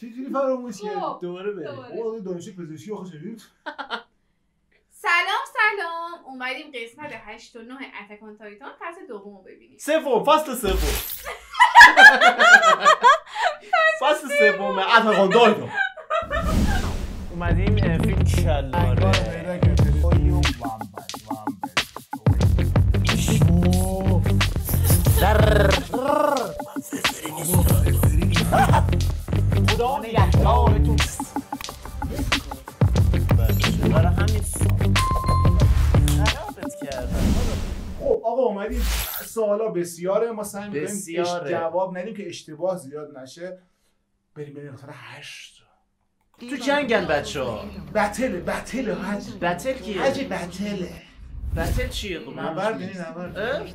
چجوری فراموش کردی؟ دوباره بره. اوه دانشجو پزشکی آخه چجوری؟ سلام اومدیم قسمت 8 و 9 اتک آن تایتان فصل دوم رو ببینیم. فصل سوم. فصل سوم اتک آن تایتان. اومدیم فیلم شلواره. خدا نگهدارتون. برای همین خرابت کردم. خب آقا اومدیم سوالا بسیاره ما سعی می‌کنیم جواب ندیم که اشتباه زیاد نشه. بریم مثلا 8 تو جنگن بچه‌ها. بتل حاجی. بتل کیه؟ حاجی بتله. بتل چیه؟ نبرد یعنی نبرد.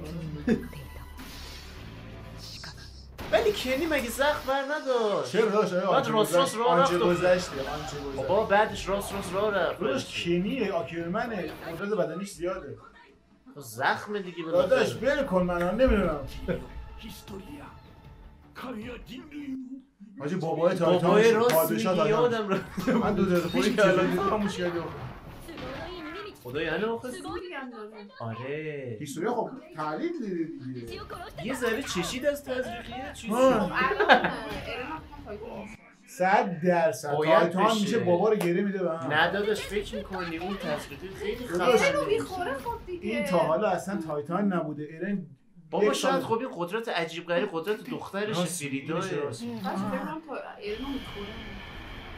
ولی کنی مگه زخم بر نداشت؟ چرا داشت؟ بعد راست راه رفت. گذشته. بابا بعدش راست راه رفت. داداش کنیه آکرمنه قدرت بدنیش زیاده. زخم دیگه بود. داداش بل کن من نمیدونم. حاجی بابای تایتان پادشاه یادم رفت. من 2 دقیقه پیش خاموش کردم. خدا یعنی آخه آره هیستوریا خب تحلیل دیگه یه ذره چشید از تزریقیه چیزی 100% تایتان میشه بابا رو گره میده به هم. نه داداش فکر میکنی اون تزریقی خیلی خفنه. این تا حالا اصلا تایتان نبوده ایرن بابا شاید خب این قدرت عجیب غریب قدرت دخترش فریدا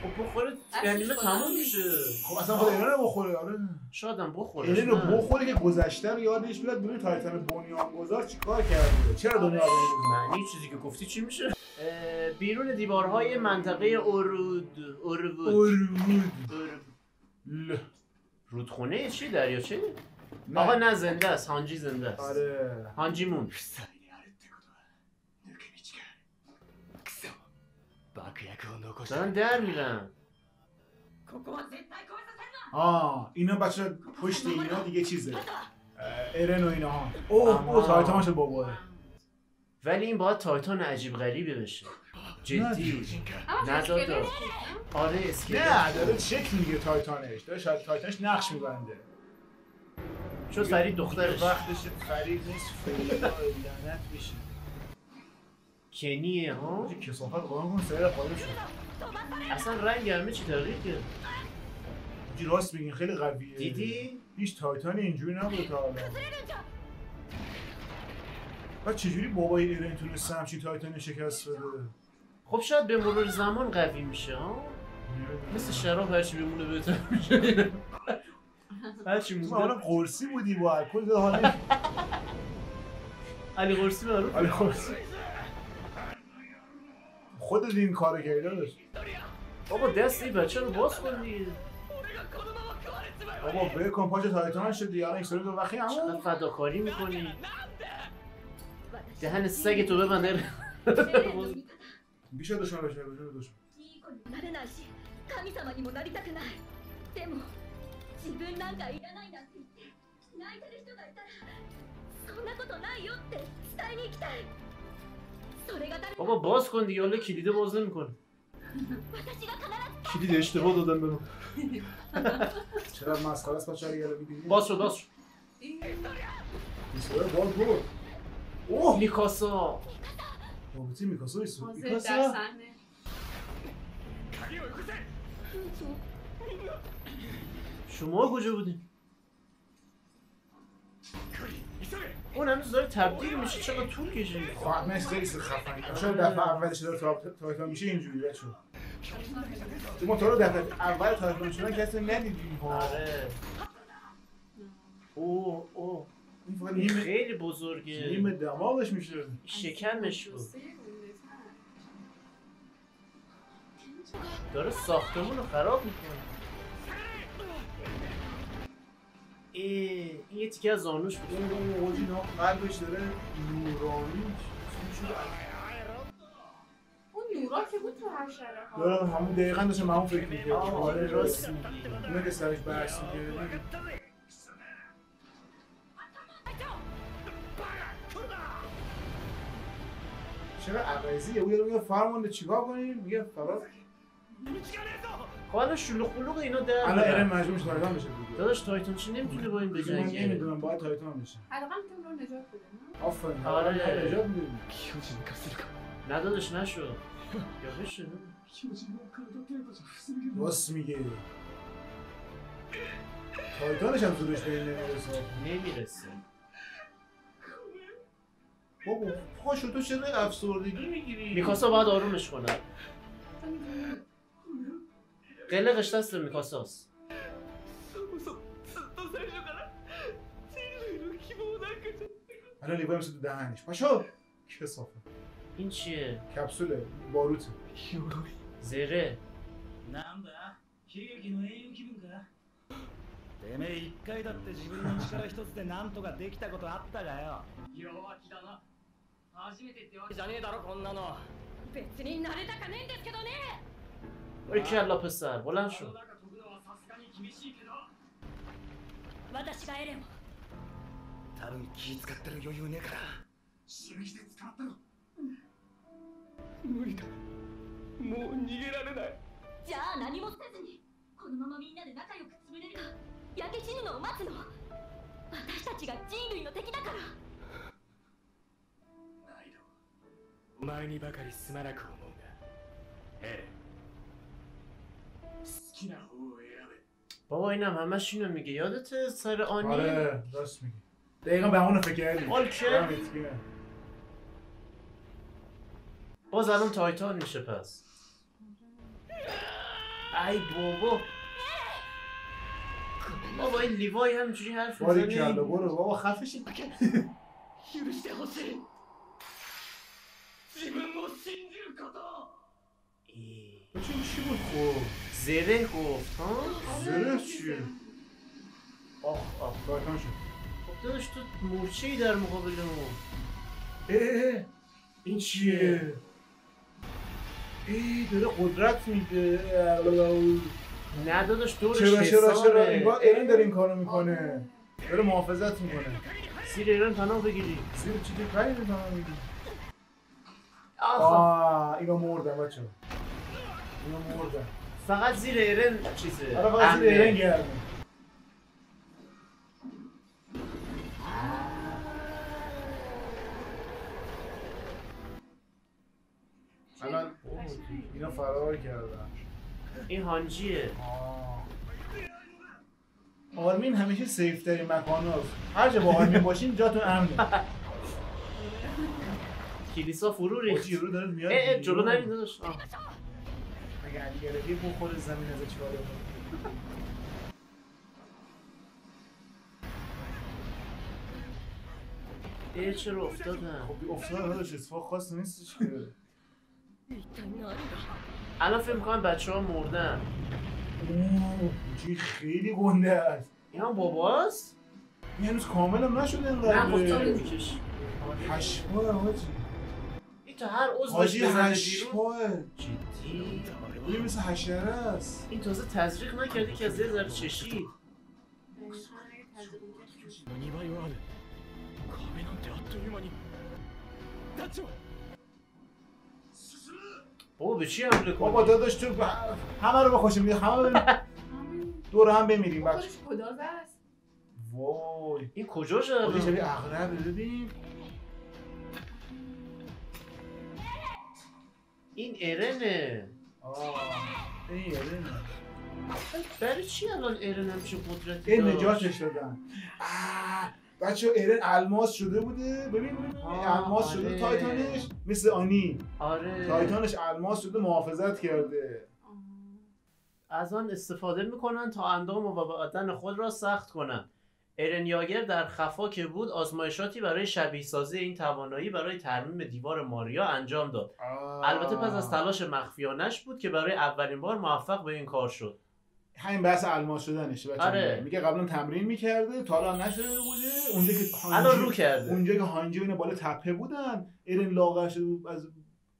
خب بخوره انیمه تموم میشه. خب اصلا خود ایران رو بخوره. آره شاید هم بخوره. ایران رو بخوره که گذشته رو یادش بیاد ببین تایتان بنیانگذار چیکار کرده. چرا دنیا رو معنی چیزی که گفتی چی میشه؟ بیرون دیوارهای منطقه اورود رودخونه چی دریاچه؟ آقا نه زنده است. هانجی زنده است. آره هانجی مون. دارن در میرن. اینا بچه پشت اینا دیگه چیزه ایرن و اینا ها. اوه تایتان شد بابا. ولی این باید تایتان عجیب غریبی بشه. جدی نه داداش. آره اسکلت نه داره شکل میگه تایتانش. داره شاید تایتانش نقش میبنده. شد فرید دخترش وقتش فرید نیست. فرید لعنت میشه. کنیه ها؟ کسافت قرآن کن سریع خواهده شد. اصلا رنگ همه چی تغییر کرد. راست بگین خیلی قویه. دیدی؟ هیچ تایتانی اینجوری نبود تا حالا. بعد چجوری بابای ایران تونست همچین تایتانی شکست بده؟ خب شاید به مرور زمان قوی میشه ها؟ مثل شراب هرچی بمونه بهتر میشه. هرچی مونده. حالا قرصی بودی با الکل ده حالا. علی قرصی معروف. علی قرصی. خودت این کارو کردی داداش. بابا دست این بچه رو باز کن دیگه. بابا بکن پاچه تایتان شد دیگه. الان ایکسوری دو وقتی همون چقدر فداکاری میکنی. دهن سگ تو ببنده. بیشه دشمن بشه دشمن. بابا باز کن دیگه. حالا کلیده باز نمیکنه. کلید اشتباه دادن بهم. چرا مسخره است بچه‌ها رو می‌بینید؟ باز شد. ایستوره باز بود. اوه میکاسا. بابتی میکاسا ایستو. میکاسا. شما کجا بودین؟ اون هنوز داره تبدیل میشه. چقدر طول کشید. خواهد خیلی خفنی. شاید دفعه اولش داره تایتان میشه اینجوری بچه. ما تو رو دفعه اول تایتان شدن کسی ندیدیم. آره. اوه این خیلی بزرگه. نیم دماغش میشه. شکمش بود. داره ساختمون رو خراب میکنه. این یه تیکه از زانوش بود. اون اوجینا قلبش داره نورانی شده. اون نورا که بود تو هر شهر ها. داره همون دقیقا داشته همون فکر میکنه. آره راست میگی. اونه که سرش بحث میکنه. چرا عوضیه؟ او یه فرمانده چیکار کنیم؟ میگه فقط خب الان شلوغ بلوغ اینا در الان ایرن مجبور میشه تایتان بشه دیگه. داداش تایتان چی نمیتونه با این من بجنگه؟ نمیدونم باید تایتان بشه. حداقل میتونم رو نجات بده. آفرین. آره. نجات میدیم. نه داداش نشد. یا بشه. راست میگه. تایتانش هم زورش به این نمیرسه. بابا پاشو تو چرا افسردگی میگیری؟ میکاسا باید آرومش کنه. قلقش دست میکاساست. الان لیوای مثل تو دهنش. پاشو. کسافه. این چیه؟ کپسوله. باروته. زره. なんだ悲劇の英雄気分かてめえ一回だって自分の力一つでなんとかできたことあったがよ弱気だな初めてってわけじゃねえだろこんなの別に慣れたかねえんですけどね ای کلا پسر بلند شو 飛ぶのはさすがに厳しいけど私がエレンを多分気使ってる余裕ねえから死ぬ気で捕まったろ無理だもう逃げられないじゃあ何もせずにこのままみんなで仲良く潰れるか焼け死ぬのを待つの私たちが人類の敵だからナイドお前にばかりすまなく思うがええ好きな方を選べ بابا اینم همش اینو میگه یادت سر آنی؟ آره راست میگی. دقیقا به همونو فکر کردیم. آلکه باز الان تایتان میشه پس ای بابا بابا این لیوای همینجوری حرف باری میزنه کلا برو بابا خفه شید 許してほしい自分を信じること چی بود خب؟ زره گفت ها؟ زره چیه؟ آخ آخ تایتان شد. خب داداش تو مورچه‌ای در مقابل اون این چیه؟ داره قدرت میده. نه داداش دورش چرا حساره انگار ایران داره این کارو میکنه. داره محافظت میکنه. زیر ایران پناه بگیری زیر چی که کاری پناه میگیری؟ آخ اینو مردن بچه. اینو مردن. فقط زیر ایران چیزه آره فقط زیر ایران گرمه. الان اینا فرار کردن. این هانجیه آرمین همیشه سیف ترین مکان هست. هر جا با آرمین باشین جاتون امنه. کلیسا فرو ریخت یورو داره میاد. جلو نرید داداش اگه علی گرفتی بخوره زمین از چیکار کنه. چرا افتادن؟ خب افتادن داداش اتفاق خاصی نیستش که. الان فکر می‌کنم بچه‌ها مردن. چی خیلی گنده است. این هم باباست؟ این هنوز کامل هم نشده اینقدر. نه خب طوری میکشی. هشپاه حاجی. این تا هر عضوش حاجی بزنه بیرون. هشپاه. جدی؟ این مثل حشره است. این تازه تزریق نکردی که از یه ذره چشید. 2倍はある壁なんてあっという間にダッチョ بابا به چی حمله بابا کنی؟ داداش تو همه رو بخوشیم دیگه همه بریم دور هم بمیریم بچه. خودش خدازه است. وای این کجا خودش شد؟ شبیه اغرب ببین. این ایرنه. این ایرنه. برای چی الان ایرن همچه قدرتی این داشت؟ نجاتش دادن. بچه ایرن الماس شده بوده. ببین الماس شده تایتانش مثل آنی. آره تایتانش الماس شده محافظت کرده. از آن استفاده میکنن تا اندام و بدن خود را سخت کنند. ایرن یاگر در خفا که بود آزمایشاتی برای شبیه سازی این توانایی برای ترمیم دیوار ماریا انجام داد. البته پس از تلاش مخفیانش بود که برای اولین بار موفق به این کار شد. همین بحث الماس شدنشه بچه. آره. میگه قبلا تمرین میکرده تا الان نشده بوده. اونجا که الان رو کرده. اونجا که هانجی اینا بالا تپه بودن ایرن لاغر شده از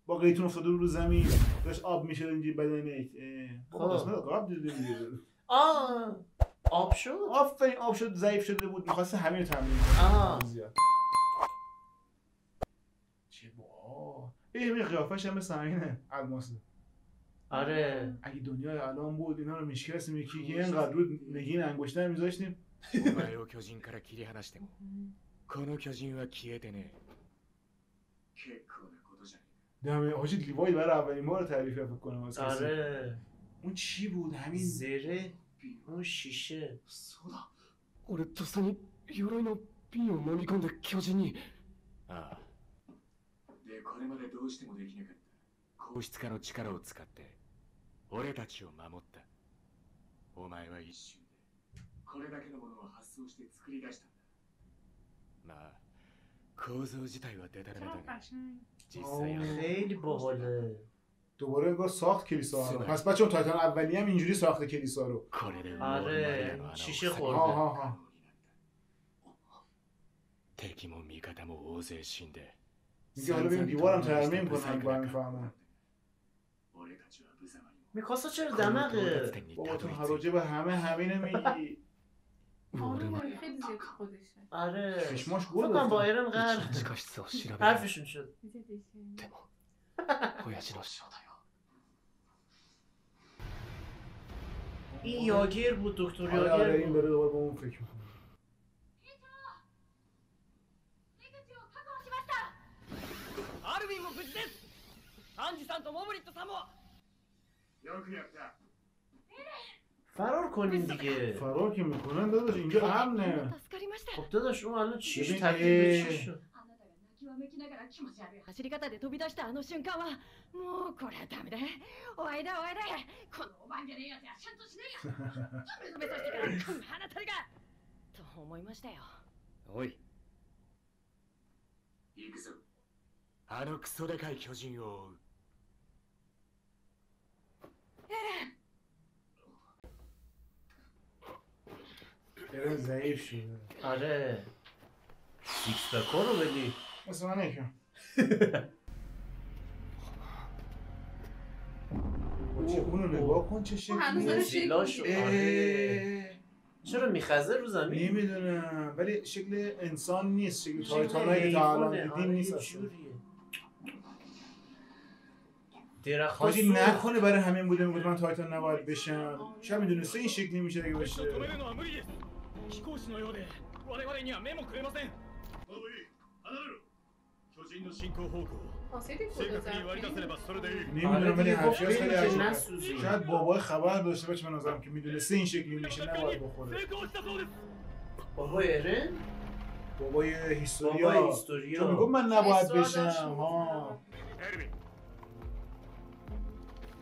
با قیتون افتاده رو زمین داشت آب میشه اینجوری بدنش. بابا قسمت قاب دیده میگه. آب شد؟ آفرین آب شد ضعیف شده بود می‌خواسته همین رو تمرین کنه. چه با این قیافش هم مثل همینه الماسه. آره اگه دنیای الان بود اینا رو میشکستیم یکی که اینقدر رو نگین انگشتر میذاشتیم お前を巨人から切り離してもこの巨人は消えてね結構なことじゃねえ دمه حاجی لیوای برای اولین بار تعریف فکر کنم از کسی. آره اون چی بود همین زره اون شیشه そうだ俺とっさに鎧の瓶を飲み込んで巨人にああでこれまでどうしてもできなかった硬質化の力を使って俺たちを守ったお前は一瞬でこれだけのものを発想して作り出したんだまあ構造自体はデタラメだ چقدر が قشنگ. 実際は خیلی باحاله دوباره انگار ساخت کلیسا رو پس بچه‌ها تایتان اولی هم اینجوری ساخته کلیسا رو これで آره شیشه ها خورده ها ها 敵も味方も大勢死んで میگه حالا ببین دیوارم ترمیم کنن با میفهمن 俺たちは無様にも میکاسا چرا この到達 دمقه 点に بابا た تو どり هر 着い راجع به همه نمیگی た آره 俺は خیلی زیاد خودشه. آره چشماش فکر گل کنم با گفته. ایرن うち قرار の地下室を調べた حرفشون شد زیادشه. でも親父の正体を این یاگیر بود دکتر آره آره یاگیر این بود داره دوباره به اون فکر میکنه 出口を確保しました アルビンも無事ですアンジさんとモブリットさんもよくやった فرار کنین دیگه فرار که میکنن داداش اینجا امنه 助かりました خب داداش اون الان چیش ببین، تبدیل به اه. چی شد あなたが泣きわめきながら気持ち悪い走り方で飛び出したあの瞬間はもうこれはダメだおいだおいだこのおばんじゃねえやつはちゃんとしねえよ止めさせてからこの鼻たりがと思いましたよおい行くぞあのクソでかい巨人を追う ایران ضعیف شده آره سیکس پکا رو بدی مثل من یکم اونو نگاه کن چه اون هنوز داره شکلی زیلا شد آره. چرا میخزه رو زمین نمیدونم ولی شکل انسان نیست شکل شکل تایتانایی که تا الان حیوانه. دیدیم آره، نیست یه اصلا. جوریه. درخت حاجی نکنه برای همین بوده میگفت من تایتان نباید بشم شاید میدونسته این شکلی میشه اگه 止め باشه るのは無理です飛行士のようで我々には目もくれませんモブリ離れろ巨人の進行方向を خاصیت 正 خود 確に割り出せればそれでいい نمیدونم ولی دیگه هرچی گفت هست خیلی بریم که عجیبه. نسوزی. شاید بابای خبر داشته باشه به نظرم که میدونسته این شکلی میشه نباید بخوره 成功したそうです بابای ارن بابای بابای هیستوریا هیستوریا چون میگفت من نباید اصرار بشم داشت. ها エルビン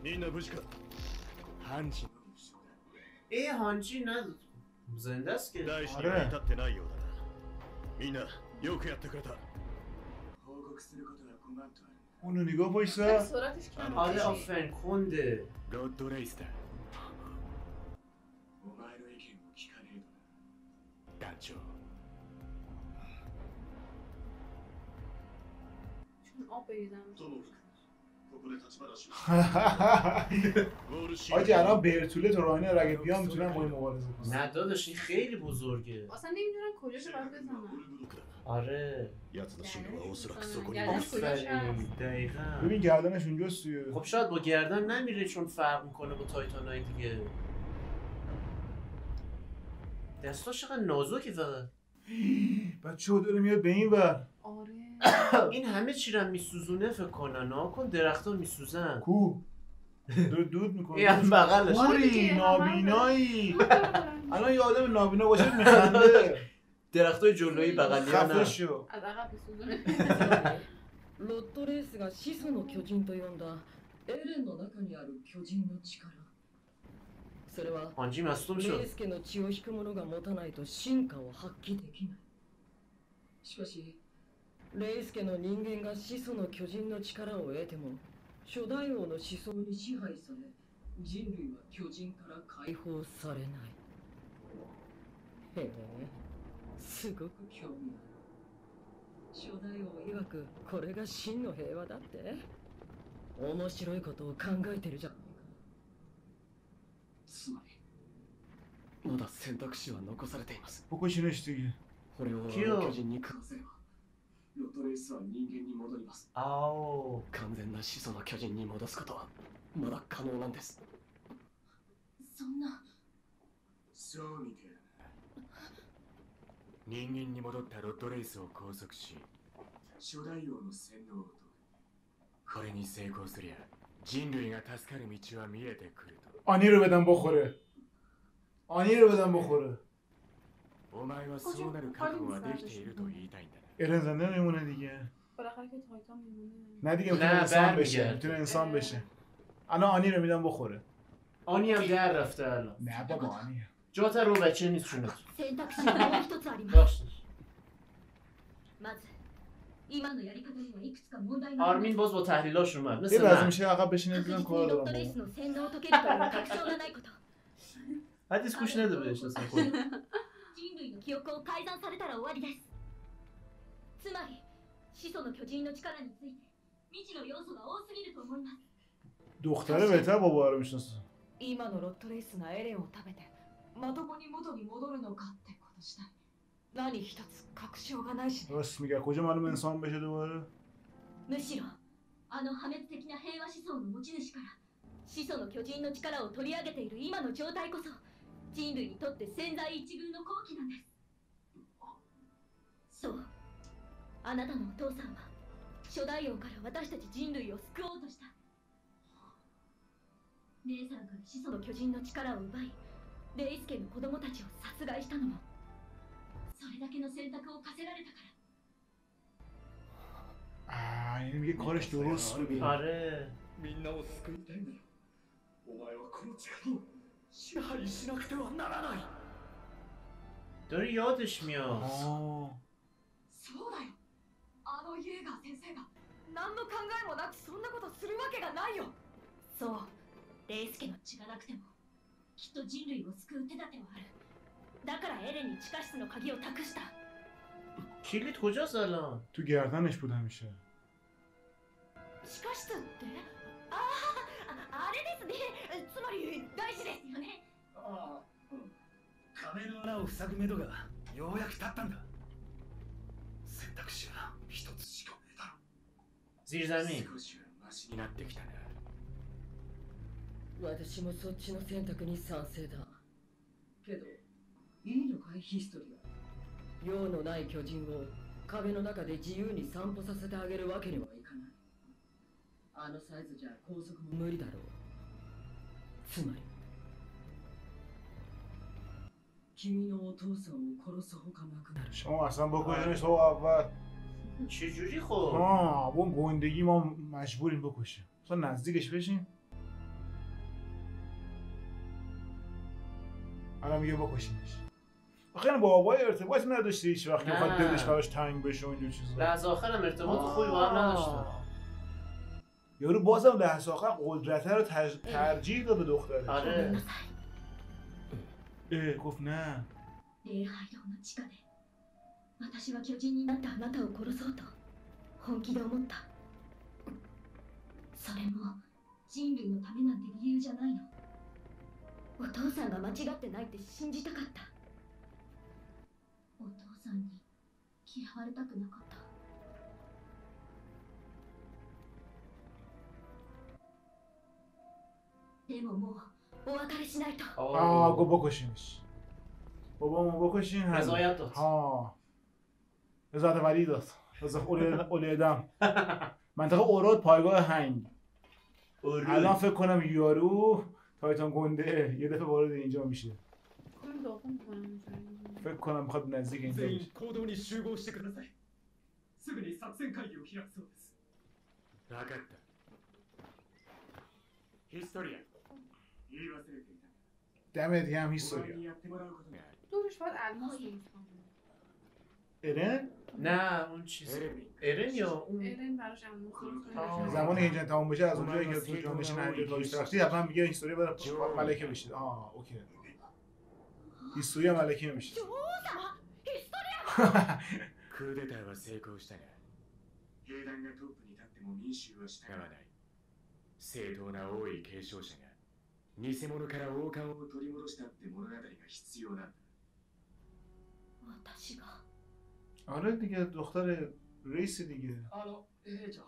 みんな無事かハンジ ای هانجی نه زنده است که 大事には至ってないようだなみんなよくやってくれた報告することは5万とある اونو نگاه خیلی پایسته سرعتش کم آره میشه. آفرین کنده ロッドレイスだお前の意見を聞かねえとな団長 چون آب بریزم トモフ君ここで立ち話をウォールシー حاجی الان برتوله تو راینر اگه بیام میتونم با این مبارزه کنم نه داداش این خیلی بزرگه اصلا نمیدونن کجاشو باید ブル بزنن ブロックだ آره 奴の進路はおそらくそこに گردن کجاش آفرین هست دقیقا ببین گردنش اونجاست توی خب شاید با گردن نمیره چون فرق میکنه با تایتانای دیگه دستاش چقدر نازکی فقط بچه ها داره میاد به این ور آره این همه چی رو میسوزونه فکر کنن ها کن درخت ها میسوزن کو داره دود این میکنه هم بغلش کوری نابینایی الان یه آدم نابینا باشه میخنده درخت های جلویی بغلی ها خفه نه شو از عقب بسوزونه ロッドレースが始祖の巨人と呼んだエレンの中にある巨人の力それは هانجی مصدوم レイ شد スケの血を引く者が持たないと進化を発揮できないしかしレイスケの人間が始祖の巨人の力を得ても初代王の思想に支配され人類は巨人から解放されないへえすごく興味ある初代王曰くこれが真の平和だって面白いことを考えてるじゃんつまりまだ選択肢は残されています بکشینش دیگه 俺をあキヨの巨人に完成はロッドレースは人間に戻ります آو 完全な始祖の巨人に戻すことはまだ可能なんです。そんな。そうみてえだな。人間に戻ったロッドレイスを拘束し、初代王の洗脳を解く。これに成功すりゃ人類が助かる道は見えてくると。آنی رو بدم بخوره. آنی رو بدم بخوره. お前はそうなる覚悟はできていると言いたいんだな。ایرن زنده میمونه دیگه. بالاخره که تایتان میمونه. نه دیگه میتونه نه، انسان بشه. برمیگرده. میتونه انسان بشه. الان آنی رو میدم بخوره. آنی هم در رفته الان. نه بابا آنی. جات رو بچه نیست شونت. 選択肢がもう一つあります。 باشه. まず今のやり方にはいくつか問題があります。 آرمین باز با تحلیلاش اومد. یه مثل لازم من. میشه عقب بشینه 確 دیدم 実 کار にロッ دارم ドレイ بابا. スの洗脳を解けるという確証がないこと。 حدیث گوش نده بهش اصلا کلا. 人類の記憶を改ざんされたら終わりです。つまり始祖の巨人の力について未知の要素が多すぎると思います。 دختره بهتر بابا رو میشناسه. 今のロッドレイスがエレンを食べてまともに元に戻るのかってことしたい。何一つ確証がないしね。 راست میگه کجا معلوم انسان بشه دوباره. むしろあの破滅的な平和思想の持ち主から始祖の巨人の力を取り上げている今の状態こそ人類にとって千載一遇の好機なんです。そう、あなたのお父さんは初代王から私たち人類を救おうとした。姉さんから始祖の巨人の力を奪いレイス家の子供たちを殺害したのもそれだけの選択を課せられたから。 یعنی میگه کارش درست بوده. آره. みんなを救いたいんだよ。お前はこの力を支配しなくてはならない。 داره یادش میاد. そうだよ。あのイエーガー先生が何の考えもなくそんなことするわけがないよ。そう、レイス家の血がなくてもきっと人類を救う手立てはある。だからエレンに地下室の鍵を託した。 کلید کجاست الان؟ تو گردنش بود همیشه. 地下室って？あれですね。つまり大事ですよね。ああ、壁の穴を塞ぐ目処がようやく立ったんだ。選択肢は一つしかねえだろ。 زیر زمین. 少しはマシになってきたな。私もそっちの選択に賛成だ。けど、いいのかいヒストリア。用のない巨人を壁の中で自由に散歩させてあげるわけにはいかない。あのサイズじゃ拘束も無理だろう。つまり君のお父さんを殺すほかなくなる。 شما اصلا بکشنش تو اول. چجوری خب؟ اون گندگی ما مجبوریم بکشیم. اصلا نزدیکش بشیم. الان میگه بکشیمش. آخه این بابای ارتباط نداشته هیچ وقت که بخواد دلش براش تنگ بشه و اینجور چیزا. لحظه آخرم ارتباط خوبی با هم نداشتن. یارو بازم لحظه آخر قدرته رو ترجیح داد به دختره. آره. گفت نه. 礼拝堂の地下で私は巨人になったあなたを殺そうと本気で思った。それも人類のためなんて理由じゃないの。お父さんが間違ってないって信じたかった。お父さんに嫌われたくなかった。でももうお別れしないと。گفت بکشیمش. بابامو بکشین. رضایت داد. رضایت ولی داد. رضایت اولی ادم. منطقه اوراد پایگاه هنگ. الان فکر کنم یارو تایتان گنده یه دفعه وارد اینجا میشه. فکر کنم میخواد نزدیک اینجا بشه. 行動に集合してください。すぐに作戦会議を開くそうです。分かった。ヒストリア、言い忘れていた。 دمت گرم هیستوریا. やってもらうことがある。 دورش باید الماس درست کنه. ایرن؟ نه اون چیز ایرن یا اون ایرن براش الماس درست کنه. زمانی اینجا تموم بشه از اونجایی که تو جانشین هنجا تاج ترختی حتما میگه هیستوریا باید ملکه بشید. اوکی. هیستوریا ملکه میشه. クーデターは成功したが、兵団がトップに立っても民衆は従わない。正当な王位継承者が偽物から王冠を取り戻したって物語が必要なんだ。私が آره دیگه دختر رئیس دیگه. 兵長、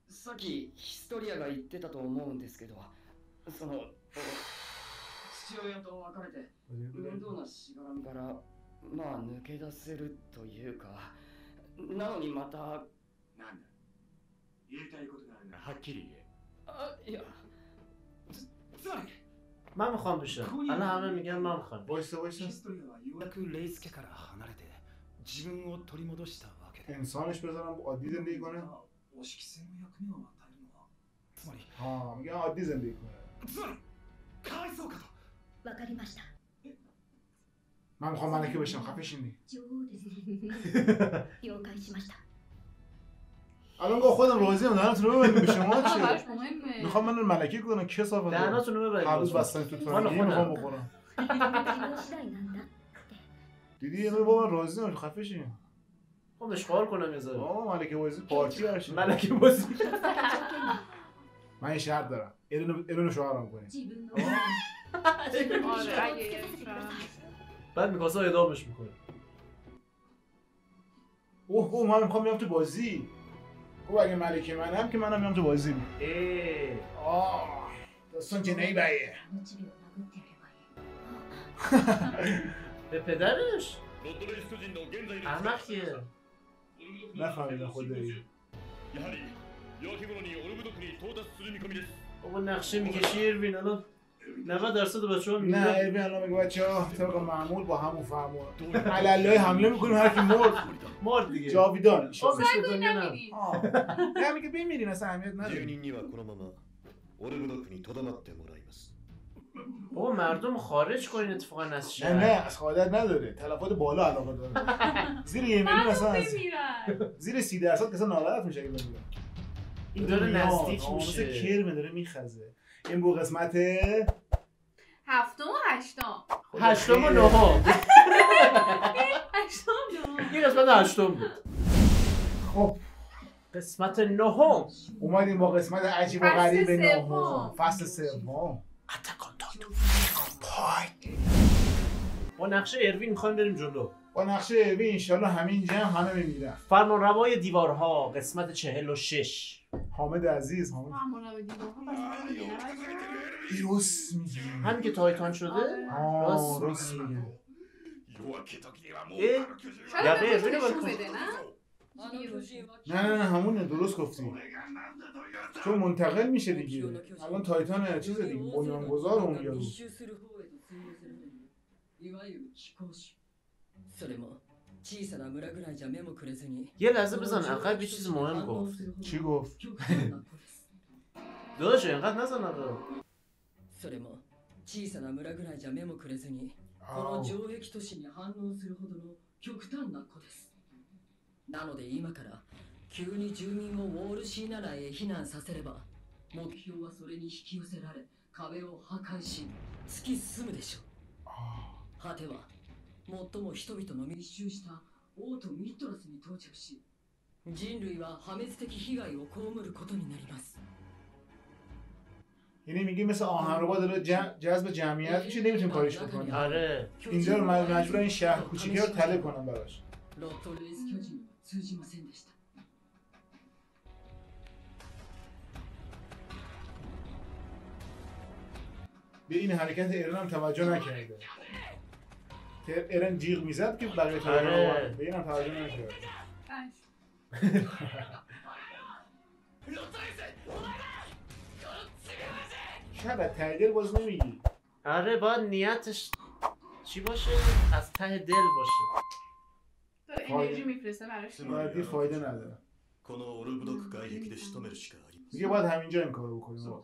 さっきヒストリアが言ってたと思うんですけど、その父親と別れて面倒なしがらみからまあ抜け出せるというか、なのにまた。なんだ言いたいことがあるな。はっきり言え。あ、いやつまり من میخوام بشم الان همه میگن من میخوام. وایسا وایسا ヒストリアはようやくレイス家から離れて自分を取り戻したわけで、 انسانش بذارم عادی زندگی کنه. お指揮性の役目を与えるのは、つまり ها میگن عادی زندگی کنه. かわいそうかと。わかりました。 من میخوام ملکه بشم. خفه شینی. 女王ですね。了解しました。 الان گفت خودم راضیم. دهنتون رو ببندید. به شما چه؟ براش مهمه. میخوام من ملکه کنم. کسافت. دهناتون رو ببرید. هر روز بستن تو مال تنگی میخوام خودم. بخورم. 希望次第なんだって。 دیدی اینو با من راضی نمیشه. خفه شین. خب اشغال کنم یه ذره. آه ملکه بازی پارتی برشه. ملکه بازی. من یه شرط دارم. ایرونو شوهرم کنی. 自分の آره اگه بعد میکاسا ادامش میکنه. اوه من میخوام بیام تو بازی. او اگه ملکه منم که منم میام تو بازی. آه داستان جنایی بایه. あのチビを殴ってやればいい。 به پدرش ロッドレイス巨人の現在の احمق کیه؟ نفهمیدم خدایی. やはり夜明け頃にオルブドクに到達する見込みです。 بابا نقشه میکشی اروین الان 90% بچه ها نه میگن ایوی الان میگه بچه ها طبق معمول با همون فرمون علالای حمله میکنیم هر کی مرد مرد دیگه. جاویدان میشه. خب به دنیا نه. نمیدی. نه میگه بمیرین اصلا اهمیت 住 نداره. 人にはこのままオルブドクにとどまってもらいます。 بابا مردم خارج کنین اتفاقا از نه شهر. نه از خواهدت نداره. تلفات بالا علاقه داره. زیر یه میلیون اصلا از بمیرن. زیر 30% کسا ناراحت میشه اگه بمیرن. این داره نزدیک مثل میشه. کرمه داره میخزه. این بو قسمت هفتم و هشتم. هشتم و نهم. هشتم نهم. این قسمت هشتم بود. خب قسمت نهم. اومدیم با قسمت عجیب و فصل غریب سوم. نهم. فصل سوم. اتکان تایتان. با نقشه اروین میخوایم بریم جلو. با نقشه اوی انشالله همین جمع همه میمیرن. فرمانروای دیوارها قسمت 46. حامد عزیز حامد همون رو دیدم. دیروس میگه. همین که تایتان شده. آه راست میگه. 夜明け時にはもう え あの巨人 شاید یقه بهش اروین نشون رو بده نه؟ あの巨人は نه همونه درست گفتی. 俺がなんだと言われた چون منتقل میشه دیگه. الان تایتان چیز دیگه بنیانگذار اون یارو. 密集する方へと追放されるいわゆる飛行士それも小さな村ぐらいじゃ目もくれずに یه لحظه بزن عقب یه چیز مهم گفت. چی گفت؟ 極端な子です داداش اینقدر نزن عقب. それも小さな村ぐらいじゃ目もくれずにこの آه. 城壁都市に反応するほどの極端な子ですなので今から急に住民をウォールシーナ内へ避難させれば目標はそれに引き寄せられ壁を破壊し突き進むでしょう آه. 果ては最も人々の密集した王都ミッドラスに到着し人類は破滅的被害を被ることになります یعنی میگه مثل آهنربا داره جذب جمعیت میشه نمیتونیم کارش بکنیم. آره. اینجا رو مجبورن این شهر کوچیکی رو تله کنن براش. ロッドレイス巨人は通じませんでした به این حرکت ایران هم توجه نکرده. ایران جیغ میزد که بقیه تایتان آره. اومد. به این هم توجه نکرده. شاید تایگر باز نمیگی. آره باید نیتش چی باشه؟ از ته دل باشه. داره انرژی میفرسته براش. باید فایده نداره. このオルブドク外壁で仕留めるしかありません。 میگه باید همینجا این کارو بکنیم.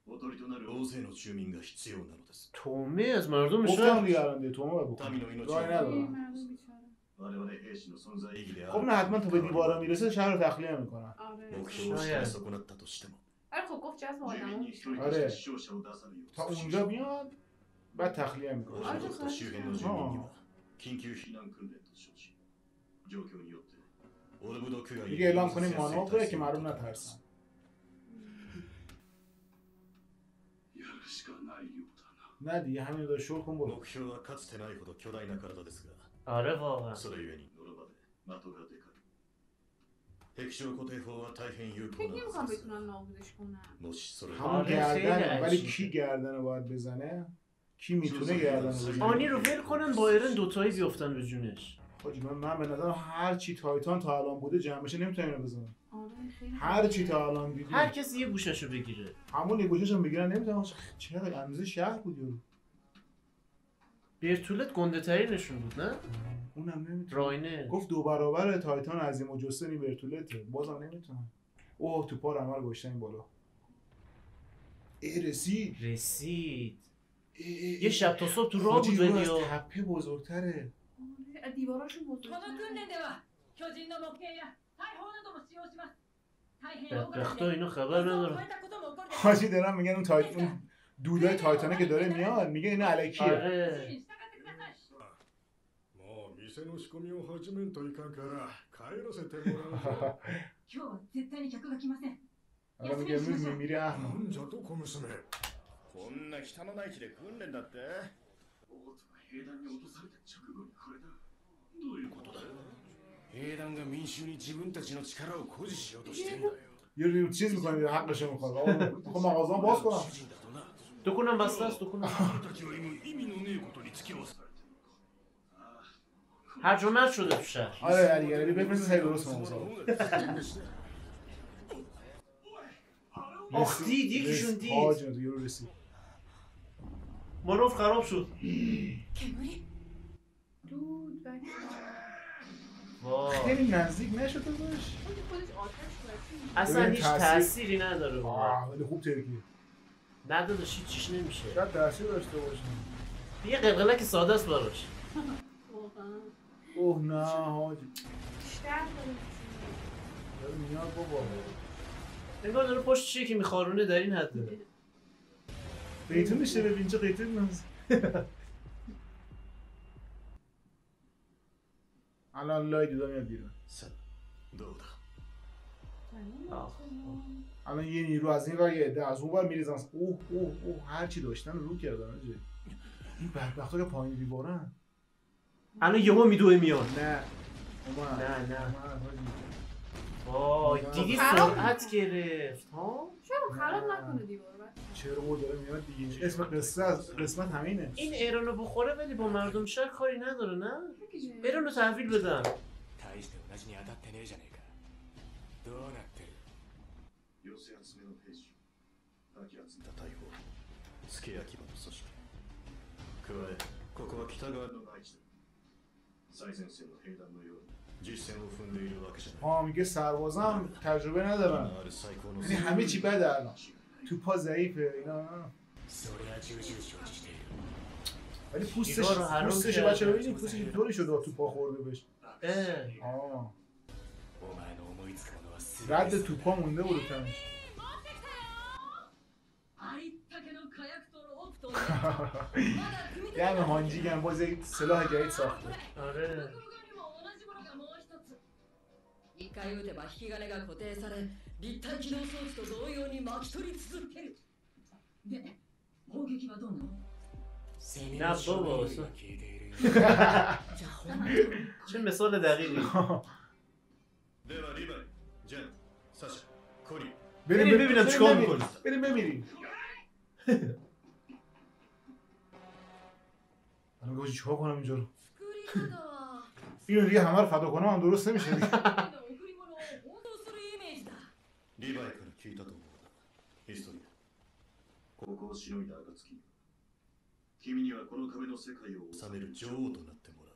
おとりとなる大勢の住民が必要なのです。 تومه از مردم گفتم میشه. دیگه الان دیگه تو باید 民 بکنیم. の命 راهی は ندارم. مردم بیچاره. 我々兵士の存在意義であ خب る。 نه حتما تا به دیوارا میرسه شهر رو تخلیه میکنن. آره. 目標をしか損なったとしても、 آره خب گفت جذب 住 آدم 民 ها に一人として死傷者を出さぬよう تا اونجا بیاد بعد تخلیه オ میکنن. ルブドクと周辺の住民には緊急避難訓練と称し、状況によってオルブドク外 دیگه اعلام کنیم مانور که مردم نترسن. やるしかないようだな。 نه دیگه همین رو داره شور کن برو. 目標はかつてないほど巨大な体ですが、 آره واقعا. それゆえにノロバで的がでかい。壁晶固定法は大変有効 فکر な نمی‌کنم はずです بتونن نابودش کنن. もしそれ همون آره، خیلی گردنه ولی عجیبه. کی گردنه باید بزنه کی میتونه گردنه بزنه آنی رو ول کنن با ایرن دوتایی بیفتن به جونش. حاجی من به نظرم هر چی تایتان تا الان بوده جمعش نمیتونه اینو بزنه آره خیلی هر چی تا الان دیدی هر کسی یه گوششو بگیره. همون گوشش هم بگیرن نمیتونه چقدر اندازه شهر بود یارو برتولت گنده ترینشون بود نه؟ اونم نمیتونه راینه. گفت 2 برابر تایتان عظیم و جسنی برتولته بازم نمیتونه اوه تو پا عمل گشتن این بالا رسید رسید. یه شب تا صبح تو راه بود از ولیا. تپه بزرگتره آره دیواراشون この بزرگه 訓練では巨人の模型や大砲なども使用します大変大掛か بدبختا りで اینا 想 خبر 像を超 ندارن. えたことも起こるでしょう حاجی دارم میگن اون اون دودای تایتانه که داره میاد میگه اینا الکیه آره. 指示に従ってくださいもう店の仕込みを始めんといかんから帰らせてもらうぞ今日は絶対に客が来ません الان میگه امروز میمیری احمق なんじゃと小娘こんな汚い地で訓練だって王都が兵団に落とされた直後にこれだどういうことだ兵団が民衆に自分たちの力を誇示しようとしてんだよ یه چیز میکنه حقش میخواد خب مغازه باز کنم 主人だとな دکونم بسته است دکونم. 俺たちよりも意味のねえことに付き合わされてるのか هرج و مرج شده تو شهر. آره دیگه بفرست سعی درست کنم آخ دید یکیشون دید. حاج یورو رسید مانوف خراب شد. 煙 دود و وای. خیلی نزدیک نشد داشت خودش آتش باید اصلا ببین هیچ تاثیر- تأثیری نداره واقعا. ولی خوب ترکیه نداداش هیچ چیش نمیشه. شاید تاثیر داشته باشه یه قلقلک ساده است براش. واقعا اوه نه حاجی بیشتر داره داره میاد بابا انگار داره پشت چیه که میخارونه در این حده. قیتون میشه ببین چه قیتون ناز الان لای دیدا میاد بیرون さどうだ آخ. الان یه نیرو از این ور یه عده از اون ور میریزن اوه اوه اوه هر چی داشتن رو کردن آجی این بدبختا که پایین دیوارن الان یهو میدوه میاد. نه اومد نه، نه. اومد، حاجی. وای دیدی خراب سرعت گرفت ها. شاید خراب نکنه دیوار بعد چرا بود داره میاد دیگه اسم قصه از قسمت همینه این ایرانو بخوره ولی با مردم شهر کاری نداره نه؟ فکرش ایرانو تحویل بدن. 大して同じに当たってねえじゃねえかどうなってる寄せ集めの兵士かき集めた大砲付け焼き場の組織加えここは北側の内地だ最前線の兵団のように実戦を踏んでいるわけじゃない ها میگه سربازم تجربه ندارن ある最高の یعنی همه چی بده الان توپا ضعیفه اینا それは重々承知している ولی پوستش سیگار رو حروم پوستش کرده. بچه ببینید پوستش اینطوری شده توپا خورده بهش اه. آه お前の思いつくものはす رد توپا مونده بود تنش ありったけの火薬とロープとネットまだ組み立て دم هانجی گم باز یک سلاح جدید ساخته これ آره. 向こう側にも同じものがもう一つ一回撃てば引き金が固定され立体機動装置と同様に巻き取り続けるで砲撃はどうなの نه بابا 聞いている じゃあ本当に چه مثال دقیقی. ではリヴァイジェンサシャコリー بریم ببینم چیکار می‌کنی. بریم ببینیم الان گوشی چیکار کنم اینجا رو 作り方は اینو دیگه همه رو فدا کنم هم درست نمیشه دیگه の贈り物を報道するイメージだリヴァイから聞いたと思うなヒストリアここをしのいだ暁君にはこの壁の世界を治める女王となってもらう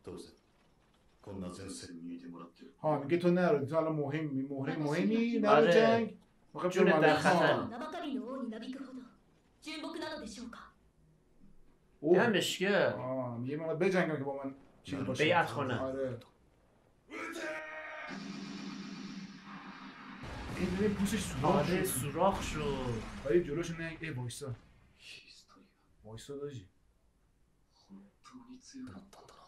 当然こんな前線にいてもらってる ها میگه تو نرو تو الان مهمی نرو آره. جنگ میخوام جون در خطر. 名ばかりの王になびくほど純朴なのでしょうか دمش کرد. میگه من بجنگم که با من چیز باشه بیعت کنه. آره این ببین پوستش سوراخ آره شد سوراخ شد. ولی جلوش نه ای وایسا ヒストリ وایسا داشی ア本当に強かったんだな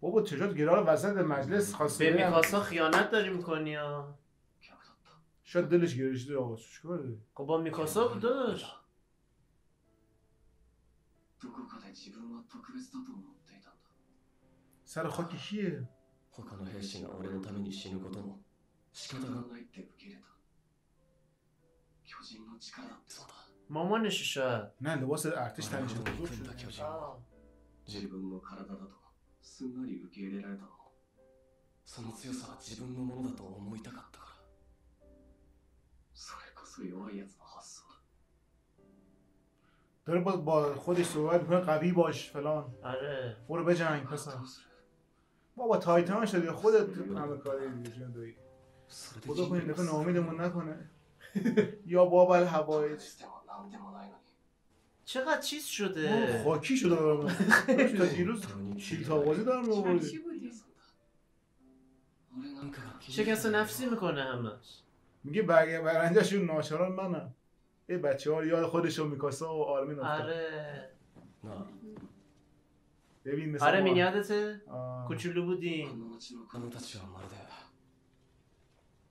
بابا چجا گرار وسط مجلس خواسته به برم. میکاسا خیانت داری میکنی یا؟ 逆だった شاید دلش گرشته آقا چیکار داری خب با میکاسا بود داداش. どこかで自分は特別だと思っていたんだ سر خاک کیه 他の兵士が俺のために死ぬことも仕方がないって受け入れた。巨人の力だってそうだ。 مامانش شاید نه لباس ارتش تنش 組 بزرگ んだ شده 巨人を自分の体だとすんなり受け入れられたの。その強さは自分のものだと思いたかったから。それこそ弱いやつの発想だ。 داره با خودش صحبت میکنه قوی باش فلان آره برو بجنگ پسر بابا تایتان شدی خودت همه کاری دیگه جندویی خدا کنید دفعه ناامیدمون نکنه یا بابا الهوایج چقدر چیز شده خاکی شده دارم تا دیروز شیلتاوازی دارم می‌آوردی چی بودی؟ شکست نفسی میکنه همش میگه برنجه‌شون ناچاران منم ای بچه‌ها یاد خودشو میکاسه و آرمین افتاد آره ببین مثلا آره من یادته آه. کوچولو بودیم あのたちはまるで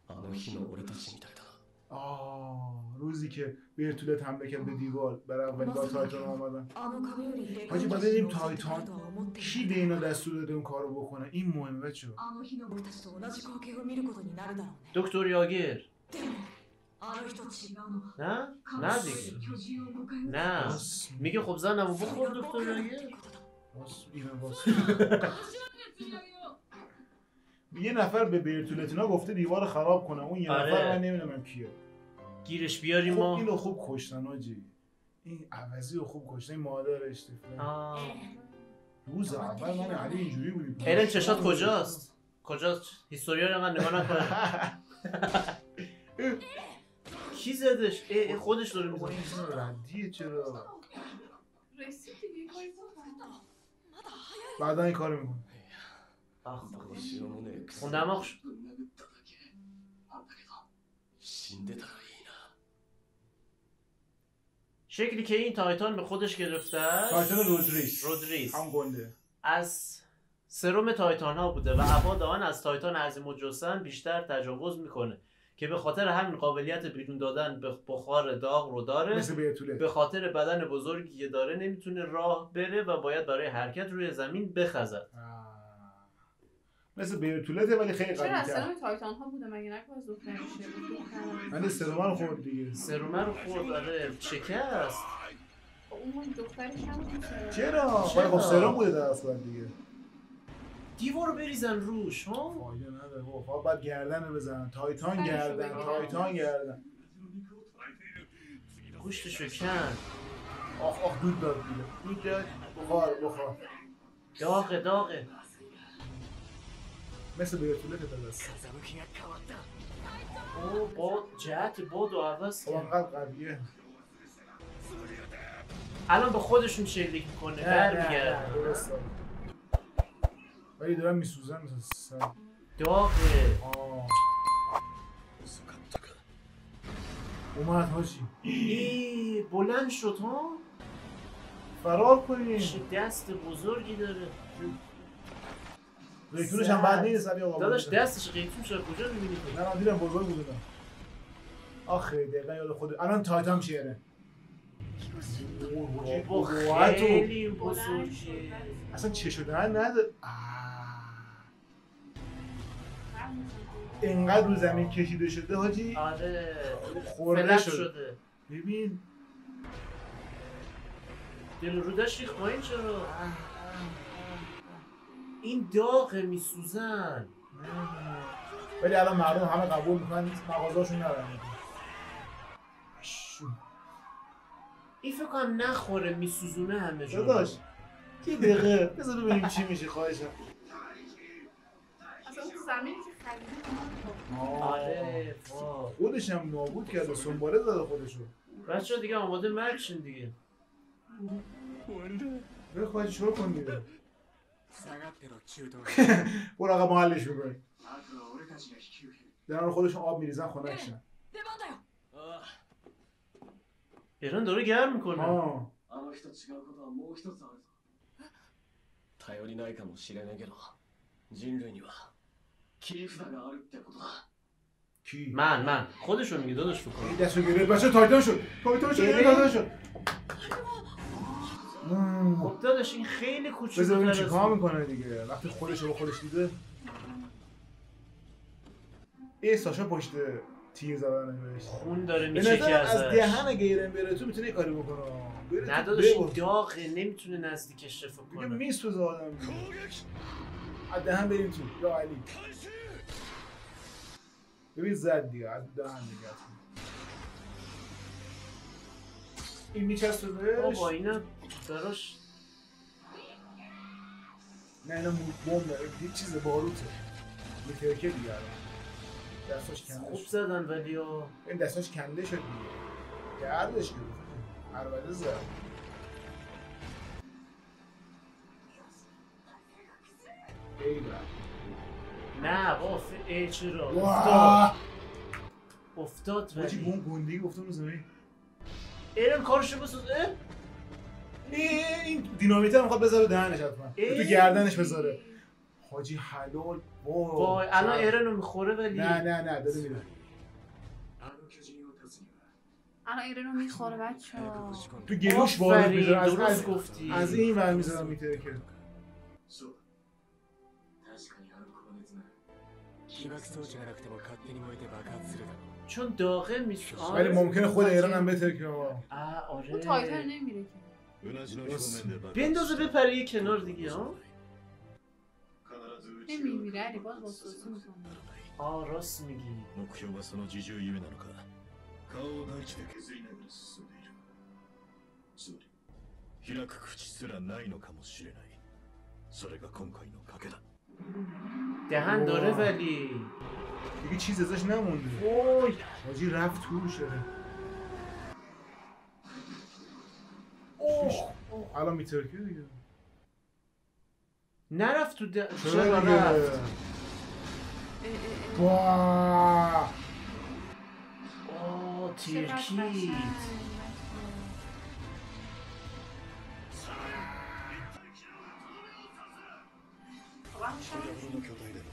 あの日の俺たちみたいだな。 روزی که بیرتولت حمله کرد به دیوار برای اولین بار تایتان آمدن あの壁より平 حاجی 坦 بعد な بریم 城を作ると تایتان は思って کی い به ない اینا دستور داده اون کارو بکنه این مهمه بچه あの日の僕たちと同じ光景を見ることになるだろうね دکتر یاگر でもあの人違うのは نه؟ نه دیگه 巨人を迎え撃つ نه میگه خب زنمو それ بخور が دکتر 僕らって یاگر ことだ یه نفر به بیرتولتینا گفته دیوار خراب کنه اون یه آره. نفر من نمیدونم کیه گیرش بیاریم خب ما اینو خوب کشتن آجی این عوضی رو خوب کشتن این مادرش طفله آه. روز اول من علی اینجوری بودیم ایرن چشات کجاست؟ کجاست؟ هیستوریا رو انقدر نگاه نکنه کی زدش؟ خودش داره بابا این میزنه زن ردیه چرا رسید دیگه کاری بکن. بعدا این کارو میکنه どうしようもねえくせに اون دماغ شد ぶん殴っただけなんだけど死んでたらいいな。 شکلی که این تایتان به خودش گرفته است تایتان رودریس رودریس هم گنده از سرم تایتان ها بوده و ابعاد آن از تایتان عظیم الجثه بیشتر تجاوز میکنه که به خاطر همین قابلیت بیرون دادن به بخار داغ رو داره مثل بیرتولت به خاطر بدن بزرگی که داره نمیتونه راه بره و باید برای حرکت روی زمین بخزد مثل بیرتولته ولی خیلی چرا قوی از تر سرم تایتان ها بوده مگه نکنه از دخترشه من سرما رو خورد دیگه سرومه رو خورد داره شکست اون دخترش هم بود چرا؟ ولی خب سرم بوده در اصلا دیگه دیوار رو بریزن روش ها فایده نداره بابا باید گردن بزنن تایتان گردن تایتان گردن گوشتشو کن آخ آخ دود داد دیگه دود داد بخار داغه داغه مثل بیرتولت دست او با جهت باد و عوض خب کرد انقدر قویه الان به خودشون شلیک میکنه برمیگرده درسته ولی دارم میسوزن مثل سر داغه اومد حاجی ای بلند شد ها فرار کنیم چه دست بزرگی داره ریتونش هم بد نیست ولی آقا داداش دستش قیتون شد کجا میبینی تو؟ نه من دیدم بزرگ بودم آخه دقیقا یاد خود الان تایتان چیره با خیلی بزرگی اصلا چه شده نداره اینقدر رو زمین کشیده شده حاجی آره خورده فلج شده ببین دل رودش ریخ پایین چرا این داغه میسوزن ولی الان مردم همه قبول میکنن مغازهاشون نرن این فکر کنم نخوره میسوزونه همه جا داداش یه دقیقه بذار ببینیم چی میشه خواهشم اصلا اون زمینی که خریدی آره خودش هم نابود کرده سنباله داده خودشو بچه ها دیگه آماده مرگ شن دیگه بره خواهش شروع کن دیگه 下がってろ中東 برو آقا محلش میکنی あとは俺たちが引き受ける دارن خودشون آب میریزن خنک شن 出番だよ ایران داره گرم میکنه あの日と違うことはもう一つあるぞ。頼りないかもしれないけど、人類には切り札があるってことだ。 کی؟ من خودشون میگه داداش فکر کنم این دستو گرفت بچه تایتان شد تایتان شد خب داداش این خیلی بذار کوچیکه ببین چی کار میکنه دیگه وقتی خودش رو خودش دیده ای ساشا پشت تیر زدن بهش خون داره به نظر میچکه از ازش. دهن اگه ایرن بره تو میتونه یه کاری بکنه بره تو نداداش ببر. داغه نمیتونه نزدیکش رفت دیگه کنه. میسوزه آدم از دهن بریم تو یا علی ببین زد دیگه از دهن دیگه این میچسته بهش با اینا داراش نه اینا بوم داره یه چیز باروته میترکه دیگه دستاش کنده خوب شد زدن ولی این دستاش کنده شد دیگه گردش گرفت عربده زد ای نه با ای چرا واه افتاد باجی ولی بوم گندی گفتم زمین ایران کارشو بساز. این دینامیت هم میخواد بذاره دهنش حتما تو گردنش بذاره حاجی حلال وای الان ایرانو میخوره ولی نه داره میره الان ایرانو میخوره بچه‌ها. تو گلوش بارو میذاره درست گفتی. از این ور میذارم میتره که 起爆装置がなくても勝手に燃えて爆発するだろう چون داغه میشه. ولی ممکنه خود ایران هم بتره که آره اون تایتان نمیره که. うなじの表面で爆発 بندازه بپره یه کنار دیگه ها. 必ず打ち نمیمیره علی باز باسوسی میکنه. راست میگی. 目標はその自重ゆえなのか顔を大地で削りながら進んでいるつまり開く口すらないのかもしれないそれが今回の賭けだ دهن داره ولی دیگه چیز ازش نمونده وای حاجی رفت تو شده الان میتره که دیگه نرفت تو چرا چرا دیگه رفت واه تیرکید これほどの巨体でも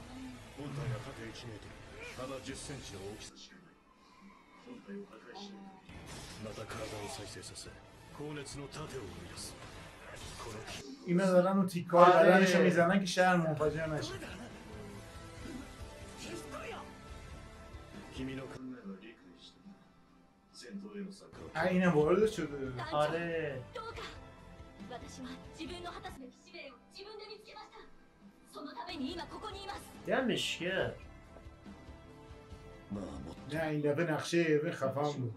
本体は縦1メートル幅10センチの大きさしかない本体を破壊しないまた体を再生させ高熱の盾を生み出すこの اینا دارن اون تیکار بدنشو میزنن که شهر منفجر نشه 君の考えは理解した戦闘への参加を اینم وارد شده آره どうか私は自分の果たすべき使命を自分で見つけましたそのために今ここにいます دمش کرد まあもっと نه این دفعه نقشه ایرون خفن بود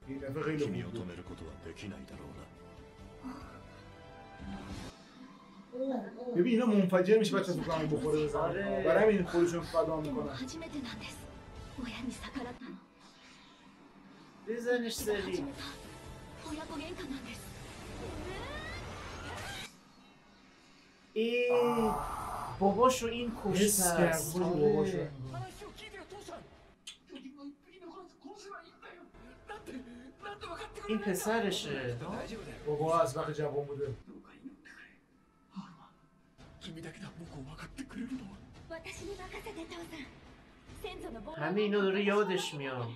این دفعه خیلی 君を خوب 止 بود めることはできないだろうな ببین اینا منفجر میشه بچه تو کامی بخوره بزنن آره. برای همین خودشون فدا でも میکنن 初めてなんです親に逆らったの بزنش 始 سری めた親子喧嘩なんです باباشو این کشته حس کرد است. خودش آره. باباشو 話を聞いてよ父さん巨人を一匹残らずこうすればいいんだよなんて分かってくれ این پسرشه 大丈夫だよ بابا از وقت جوان بوده どうか祈ってくれハルマ君だけだ僕を分かってくれるのは 私に任せて父さん先祖の亡 همه اینا داره یادش میاد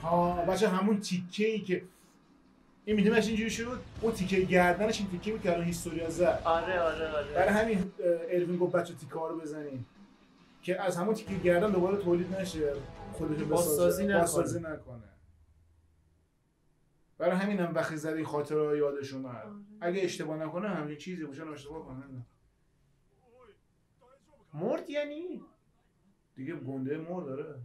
ها بچه همون تیکه ای که این میدونش اینجوری شد اون تیکه گردنش این تیکه بود که الان هیستوریا زد آره برای همین الوین گفت بچه تیکه ها رو بزنیم که از همون تیکه گردن دوباره تولید نشه خودشو بازسازی بسازه نکنه. بازسازی نکنه برای همین هم وقتی زدی خاطره یادش اومد اگه اشتباه نکنه همین چیزی باشه اشتباه کنه مرد یعنی دیگه گنده مر داره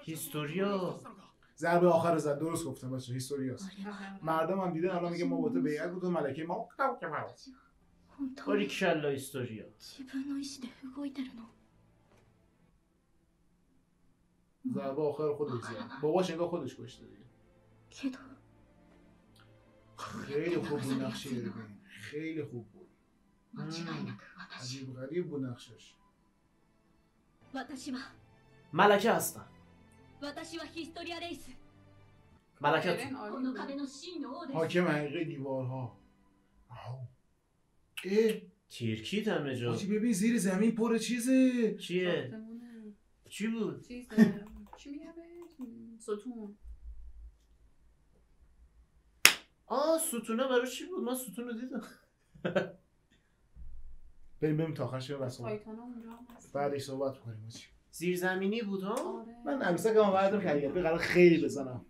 هیستوریا ضربه آخر رو زد درست گفتم بچه هیستوریاست مردم هم دیدن الان میگه ما با تو بیعت بود و ملکه ما 本当 باری に کلا هیستوریا 自分の意志で動いてるの ضربه آخر خودش زد باباش انگار خودش کشته دیگه けど خیلی خوب بود نقشه ایرون خیلی خوب بود 間違いなく私 عجیب غریب بود نقشش 私は ملکه هستن 私はヒストリアレイス ملکه ایرن こ عالی の بود. 壁の真の王です حاکم حقیقی دیوارها اه تیرکید همه جا حاجی ببین زیر زمین پر چیزه چیه؟ ساختمونه. چی بود؟ چیز چی میگم ستون ستونه برای چی بود؟ من ستون رو دیدم بریم تا آخرش بس. تایتانا اونجا هم هست. بعدش صحبت می‌کنیم چی. زیرزمینی بود ها؟ آره. من عروسکم آوردم که اگه قرار خیلی بزنم.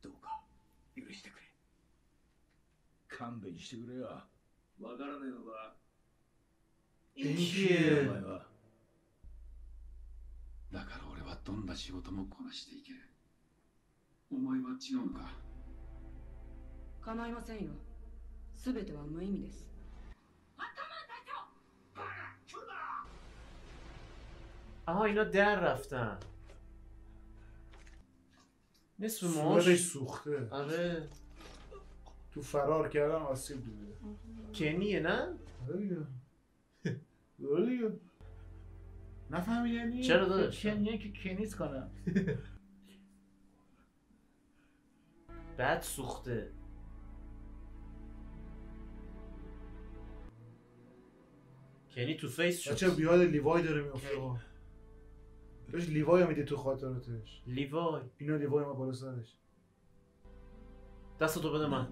どうか許してくれ。勘弁してくれよ。わからねえのか。 این お کیه؟ 前は。だから俺はどんな仕事もこなしていける。お前は違うのか。構いませんよ。すべては無意味です。 آها اینا در رفتن. نصف صورتش موهاش سوخته. آره. تو فرار کردن آسیب دیده. کنیه نه؟ آره دیگه. آره دیگه. نفهمی یعنی؟ چرا داداش؟ کنیه که کنیز کنم. بعد سوخته. کنی تو فیس شد. بچه بیاد لیوای داره میفته. داشت لیوای میده تو خاطراتش. لیوای. اینا لیوای ما بالا سرش. دستتو بده من.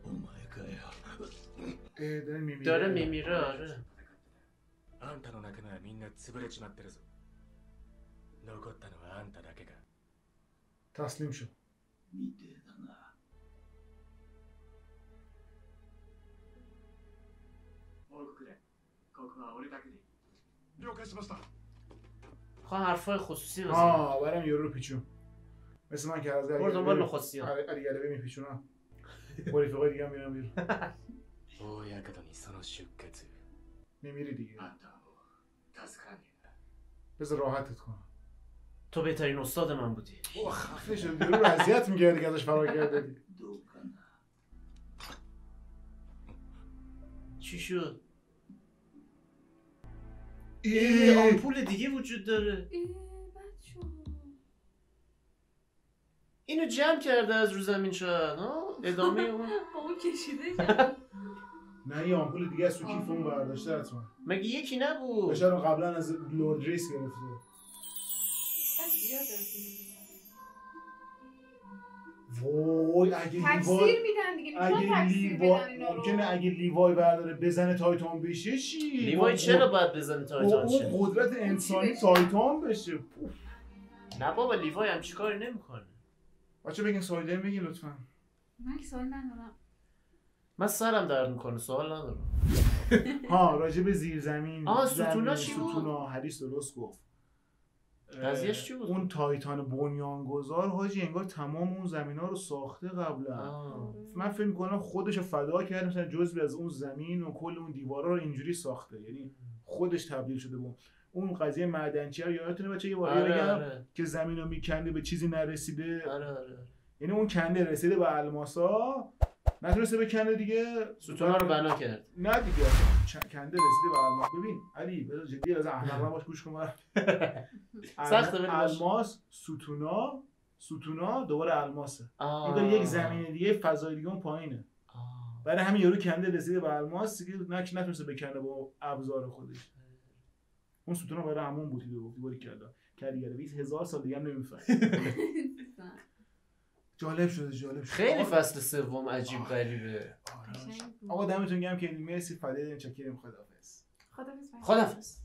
お前かよ。 داره میمیره. داره میمیره آره. あんたの仲間はみんな潰れちまってるぞ。残ったのはあんただけか。 تسلیم شو. みてえだな。報告で、ここは俺だけで。了解しました。 خواه حرفای خصوصی بزن. برم یورو رو پیچون. مثل من که از برو دنبال نخستی ها. علی گلبه میپیچونم. با رفیقای دیگه هم میرم بیرون. 大館にその出血。 میمیری دیگه. あんたはもう助からねえな。 بذار راحتت کنم. تو بهترین استاد من بودی. بابا خفه شد. یورو رو اذیت می‌کردی که ازش فرار کردی. どうかな。 چی شد؟ ای آمپول دیگه وجود داره. بچه اینو جمع کرده از رو زمین شاید ها؟ ادامه اون. با اون کشیده. نه یه آمپول دیگه از تو کیف اون برداشته حتما. مگه یکی نبود؟ بشر قبلا از لورد ریس گرفته. وای اگه تکثیر میدن دیگه. اگه لیوای ممکنه اگه لیوای برداره بزنه تایتان بشه چی؟ لیوای چرا باید بزنه تایتان شه؟ اون قدرت انسانی تایتان بشه. نه بابا لیوای هم چیکاری نمیکنه. بچه بگین سایدر بگین لطفا. من که سوال ندارم. من سرم درد میکنه سوال ندارم. ها راجع به زیرزمین. ستونا چی بود؟ ستونا حدیث درست گفت. قضیهش چی بود؟ اون تایتان بنیانگذار حاجی انگار تمام اون زمینا رو ساخته قبلا. من فکر می‌کنم خودش رو فدا کرده مثلا جزئی از اون زمین و کل اون دیوارا رو اینجوری ساخته. یعنی خودش تبدیل شده به اون قضیه معدنچی رو یادتونه بچه یه بار بگم که زمین رو میکنده به چیزی نرسیده. آره. یعنی اون کنده رسیده به الماسا نتونسته بکنده دیگه ستونا رو بنا کرد. نه دیگه کنده رسیده به الماس. ببین علی بذار جدی از احمق باش گوش کن. سخته ولی الماس ستونا دوباره الماسه. این یک زمین دیگه فضای دیگه اون پایینه. برای همین یارو کنده رسیده به الماس دیگه نتونسته بکنه با ابزار خودش. اون ستونا برای همون بوتیده گفتی باری کردی 20000 سال دیگه هم نمیفهمه. جالب شد. خیلی فصل سوم عجیب غریبه. آقا دمتون گرم که مرسی فدای چکریم. خداحافظ. خداحافظ.